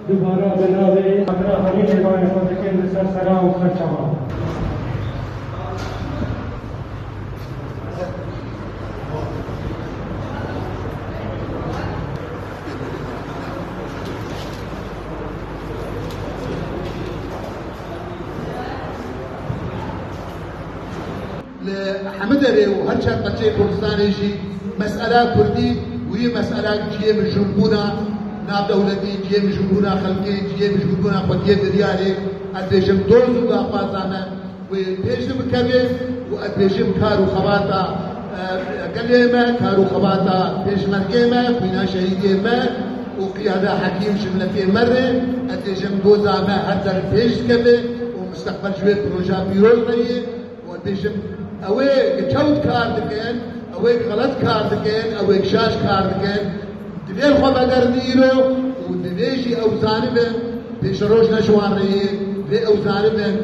دوباره به نام همین ایران خود که نسر سلام خرچمان حمدري وهرشان بچه كردستاني شي مسألة كردي وهي مسألة جيه مجربونا ناب دولتي جيه مجربونا خلقي جيه مجربونا خوديه دريالي ادبيشم دوزو قاقازانا وبيشم كبه وادبيشم كارو خباتا قليما كارو خباتا بيش مرقيما فينا شهيديما وقيادة حكيم شملتي مرة ادبيشم دوزاما هرزر بيش كبه ومستقبل شوية بروجا بيروز ريه وادبيشم اويك تشوت كار دكين اويك غلط كار دكين اويك شاش كار دكين دبيل خو بقرديرو ودبيجي اوزاني من بيشروش نشوان ريه دي اوزاني من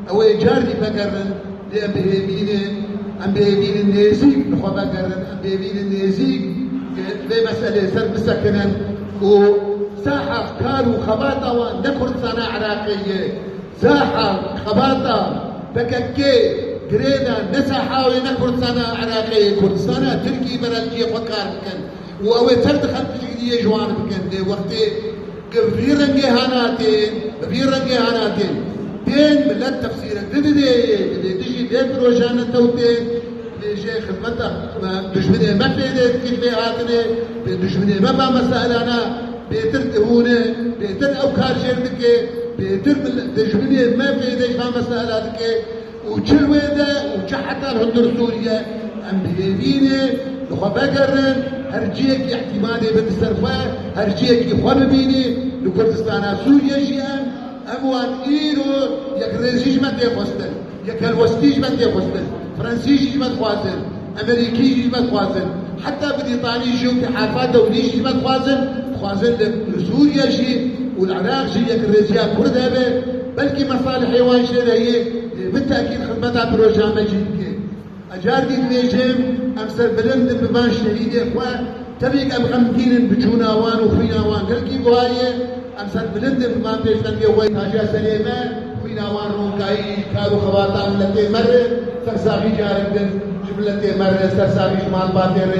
اويك جاردي بقرن دي ام بيهيبين النيزيك نخو بقرن ام بيهيبين النيزيك دي مسألة سر مسكنا وساحة كارو خباطة ونكر سنة عراقية ساحة خباطة بككي قرينا نسحة كردستان عراقية كردستان تركي بلدية فكار بكن وأوي تردخل تجدية جوان بكن دي وقتي في رنجي هاناتين دين ملت تفسيرك دي تجي دين بروجانا توتين دي شيخ خدمتك دشمني ما فيدت كيف هاتني دشمني ما با مسألة بيتر هونه بيتر أوكار جردك بيتر دشمني ما فيدت ما مسألتك وشلويدا وشحتا الهندر سوريا ام بيبيني لخوا بقرن هرجيك احتمالي بتصرفه هرجيك يخوان بيني لكردستان سوريا شيئا اموان ايرو يك ريزيج ما تيخوستن يك الوستيج ما تيخوستن فرنسيج ما تخوازن امريكيج ما تخوازن حتى بريطاني شو في حافات دوليج ما تخوازن لسوريا شي والعراق شي يك ريزيا كرد هبه بلكي مصالح حيوان شيء هي بالتأكيد خدمتها بروجا مجيدك أجاردي دميجم أمسر بلند ببان شهيد إخوة تبيك أم غمدين بجوناوان وخويناوان قلقي بواية أمسر بلند ببان بيشتن يوي تاجا سليمان خويناوان روكاي كارو خباطان لتي مرة سرساقي جارندن جملتي مرة سرساقي شمال باطر